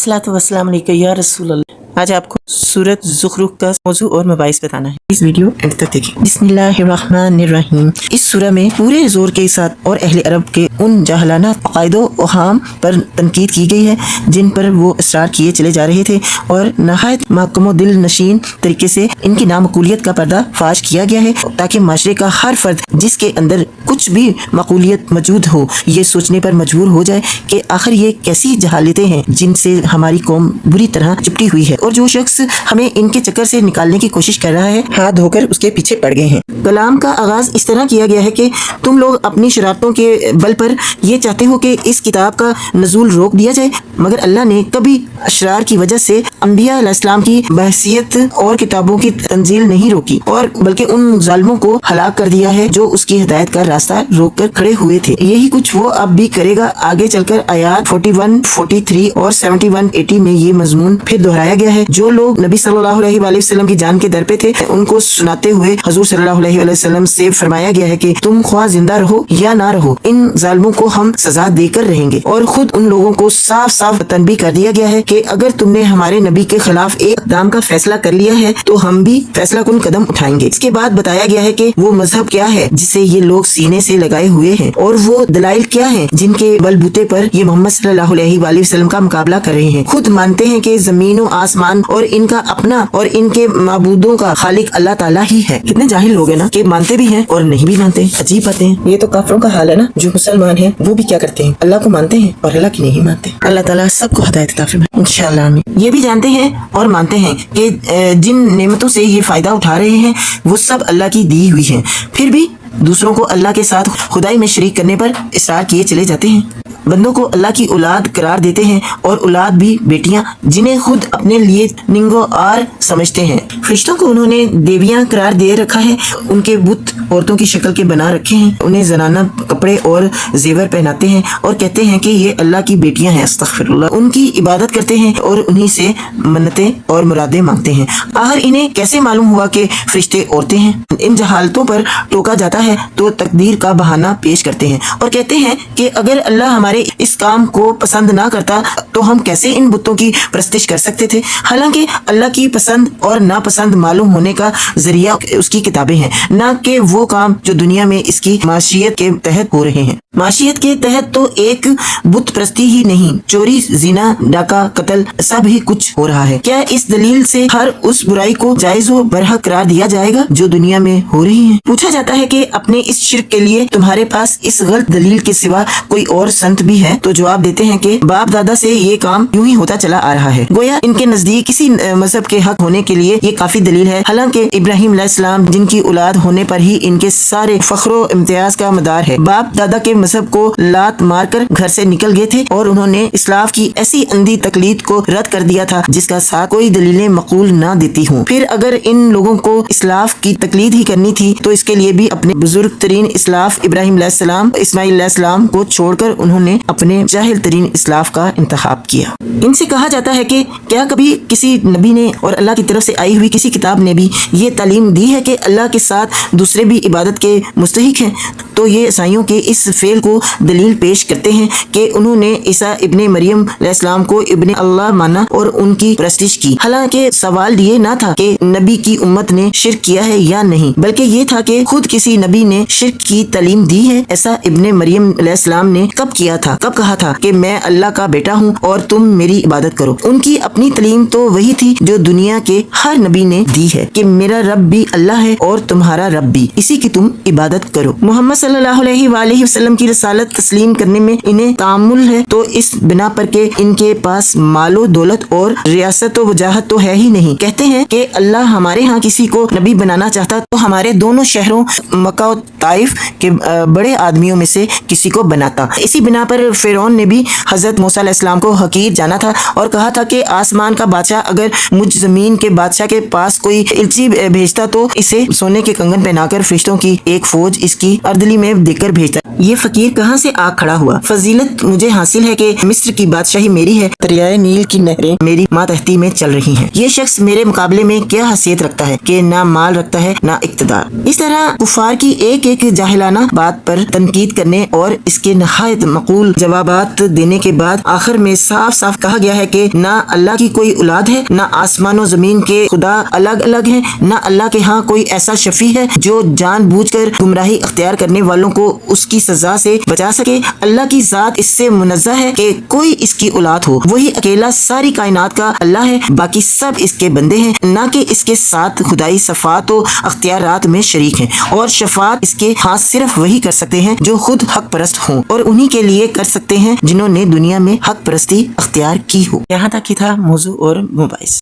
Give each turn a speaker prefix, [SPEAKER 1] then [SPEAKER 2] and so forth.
[SPEAKER 1] अस्सलातु वस्सलाम अलैका या रसूल अल्लाह। आज आपको सूरत ज़ुखरुफ का मौजू और मबाइस बताना है। इस वीडियो एंड तक देखिए। बिस्मिल्लाहिर्रहमानिर्रहीम। इस सूरह में पूरे जोर के साथ और अहले अरब के उन जाहलाना अक़ाइदो वहाम पर तनकीद की गई है जिन पर वो इसरार किए चले जा रहे थे, और नहायत महकम दिल नशीन तरीके से इनकी नामकूलियत का पर्दा फाश किया गया है, ताकि माशरे का हर फर्द जिसके अंदर कुछ भी मकूलियत मौजूद हो ये सोचने पर मजबूर हो जाए कि आखिर ये कैसी जहालतें हैं जिनसे हमारी कौम बुरी तरह चिपटी हुई है, और जो शख्स हमें इनके चक्कर से निकालने की कोशिश कर रहा है हाथ धोकर उसके पीछे पड़ गए हैं। कलाम का आगाज इस तरह किया गया है कि तुम लोग अपनी शरारतों के बल पर ये चाहते हो कि इस किताब का नज़ूल रोक दिया जाए, मगर अल्लाह ने कभी अशरार की वजह से अंबिया अलैहिस्सलाम की बहसियत और किताबों की तंजील नहीं रोकी, और बल्कि उन जालिमों को हलाक कर दिया है जो उसकी हिदायत का रास्ता रोक कर खड़े हुए थे। यही कुछ वो अब भी करेगा। आगे चलकर आयात 41, 43 और 71, 80 में ये मजमून फिर दोहराया गया है। जो लोग नबी सल्लल्लाहु अलैहि वसल्लम की जान के दर पे थे उनको सुनाते हुए हजूर सल्लल्लाहु अलैहि वसल्लम से फरमाया गया है कि तुम ख्वाह जिंदा रहो या ना रहो, इन जालिमों को हम सजा देकर रहेंगे। और खुद उन लोगों को साफ साफ तनबीह कर दिया गया है कि अगर तुमने हमारे नबी के खिलाफ एक इक़दाम का फैसला कर लिया है तो हम भी फैसला कुन कदम उठाएंगे। इसके बाद बताया गया है कि वो मजहब क्या है जिसे ये लोग सीने से लगाए हुए हैं, और वो दलाइल क्या हैं जिनके बलबूते पर ये मोहम्मद सल्लल्लाहु अलैहि वसल्लम का मुकाबला कर रहे हैं। खुद मानते हैं कि जमीन और आसमान और इनका अपना और इनके माबूदों का खालिक अल्लाह ताला ही है। कितने जाहिल लोग हैं ना कि मानते भी हैं और नहीं भी मानते। अजीब बातें हैं। ये तो काफिरों का हाल है ना। जो मुसलमान हैं वो भी क्या करते हैं, अल्लाह को मानते हैं और अल्लाह की नहीं मानते। अल्लाह ताला सबको हिदायत अता फरमाए इंशाअल्लाह। आमीन। ये भी जानते हैं और मानते हैं कि जिन नेमतों से ये फायदा उठा रहे हैं वो सब अल्लाह की दी हुई है, फिर भी दूसरों को अल्लाह के साथ खुदाई में शरीक करने पर इसरार किए चले जाते हैं। बंदों को अल्लाह की औलाद करार देते हैं, और औलाद भी बेटियां जिन्हें खुद अपने लिए निंगो आर समझते हैं। फरिश्तों को उन्होंने देवियां करार दे रखा है, उनके बुत औरतों की शक्ल के बना रखे हैं, उन्हें जनाना कपड़े और जेवर पहनाते हैं और कहते हैं कि ये अल्लाह की बेटियां हैं। अस्तगफिरुल्लाह। उनकी इबादत करते हैं और उन्हीं से मन्नतें और मुरादें मांगते हैं। आखिर इन्हें कैसे मालूम हुआ कि फरिश्ते औरतें हैं? इन जहालतों पर टोका जाता है तो तकदीर का बहाना पेश करते हैं और कहते हैं कि अगर अल्लाह हमारे इस काम को पसंद ना करता तो हम कैसे इन बुतों की परस्तिश कर सकते थे। हालांकि अल्लाह की पसंद और नापसंद मालूम होने का जरिया उसकी किताबें हैं, ना कि वो काम जो दुनिया में इसकी माशियत के तहत हो रहे हैं। माशियत के तहत तो एक बुत परस्ती ही नहीं, चोरी, जिना, डाका, कत्ल सब ही कुछ हो रहा है। क्या इस दलील से हर उस बुराई को जायज व बरहक करार दिया जाएगा जो दुनिया में हो रही है? पूछा जाता है कि अपने इस शिर्क के लिए तुम्हारे पास इस गलत दलील के सिवा कोई और संत भी है? तो जवाब देते हैं कि बाप दादा से ये काम यूं ही होता चला आ रहा है। गोया इनके नजदीक किसी मजहब के हक होने के लिए ये काफी दलील है। हालांकि इब्राहिम अलैहिस्सलाम जिनकी औलाद होने पर ही इनके सारे फख्रो इम्तियाज का मदार है। बाप दादा के मजहब को लात मारकर घर से निकल गए थे और उन्होंने इस्लाफ की ऐसी अंधी तकलीद को रद्द कर दिया था जिसका साथ कोई दलीलें मकूल ना देती हूँ। फिर अगर इन लोगों को इस्लाफ की तकलीद ही करनी थी तो इसके लिए भी अपने बुजुर्ग तरीन इस्लाफ इब्राहिम अलैहिस्सलाम, इस्माइल अलैहिस्सलाम को छोड़कर उन्होंने अपने जाहिल तरीन इस्लाफ का इंतखाब किया। इनसे कहा जाता है कि क्या कभी किसी नबी ने और अल्लाह की तरफ से आई हुई किसी किताब ने भी ये तालीम दी है कि अल्लाह के साथ दूसरे भी इबादत के मुस्तहिक हैं? तो ये ईसाइयों के इस फेल को दलील पेश करते हैं कि उन्होंने ईसा इब्ने मरियम अलैहिस्सलाम को इब्ने अल्लाह माना और उनकी परस्तिश की। हालांकि सवाल ये ना था कि नबी की उम्मत ने शिर्क किया है या नहीं, बल्कि ये था कि खुद किसी नबी ने शिर्क की तालीम दी है। ऐसा इब्ने मरियम अलैहिस्सलाम ने कब किया था, कब कहा था कि मैं अल्लाह का बेटा हूँ और तुम मेरी इबादत करो? उनकी अपनी तालीम तो वही थी जो दुनिया के हर नबी ने दी है कि मेरा रब भी अल्लाह है और तुम्हारा रब भी, इसी की तुम इबादत करो। मोहम्मद सल्लल्लाहु अलैहि वसल्लम की रसालत तस्लीम करने में इन्हें तामुल है तो इस बिना पर के इनके पास मालो दौलत और रियासत व वजाहत तो है ही नहीं। कहते हैं कि अल्लाह हमारे यहाँ किसी को नबी बनाना चाहता तो हमारे दोनों शहरों मक्का और ताइफ के बड़े आदमियों में से किसी को बनाता। इसी बिना पर फिरौन ने भी हजरत मूसा अलैहिस्सलाम को हकीर जाना था और कहा था कि आसमान का बादशाह अगर मुझ जमीन के बादशाह के पास कोई इल्ची भेजता तो इसे सोने के कंगन पहनाकर फरिश्तों की एक फौज इसकी अर्दली में देकर भेजता। ये فقیر کہاں سے آ کھڑا ہوا؟ فضیلت مجھے حاصل ہے کہ مصر کی بادشاہی میری ہے، دریائے نیل کی نہریں میری ماتحتی میں چل رہی ہیں۔ یہ شخص میرے مقابلے میں کیا حیثیت رکھتا ہے کہ نہ مال رکھتا ہے نہ اقتدار۔ اس طرح کفار کی ایک ایک جاہلانہ بات پر تنقید کرنے اور اس کے نہایت معقول جوابات دینے کے بعد آخر میں صاف صاف کہا گیا ہے کہ نہ اللہ کی کوئی اولاد ہے، نہ آسمان و زمین کے خدا الگ الگ ہیں، نہ اللہ کے ہاں کوئی ایسا شفیع ہے جو جان بوجھ کر گمراہی اختیار کرنے والوں کو اس کی سزا سے بچا سکے۔ اللہ کی ذات اس سے منزہ ہے کہ کوئی اس کی اولاد ہو۔ وہی اکیلا ساری کائنات کا اللہ ہے، باقی سب اس کے بندے ہیں، نہ کہ اس کے ساتھ خدائی صفات و اختیارات میں شریک ہیں، اور شفاعت اس کے ہاں صرف وہی کر سکتے ہیں جو خود حق پرست ہوں، اور انہی کے لیے کر سکتے ہیں جنہوں نے دنیا میں حق پرستی اختیار کی ہو۔ یہاں تک ہی تھا موضوع اور مباحث۔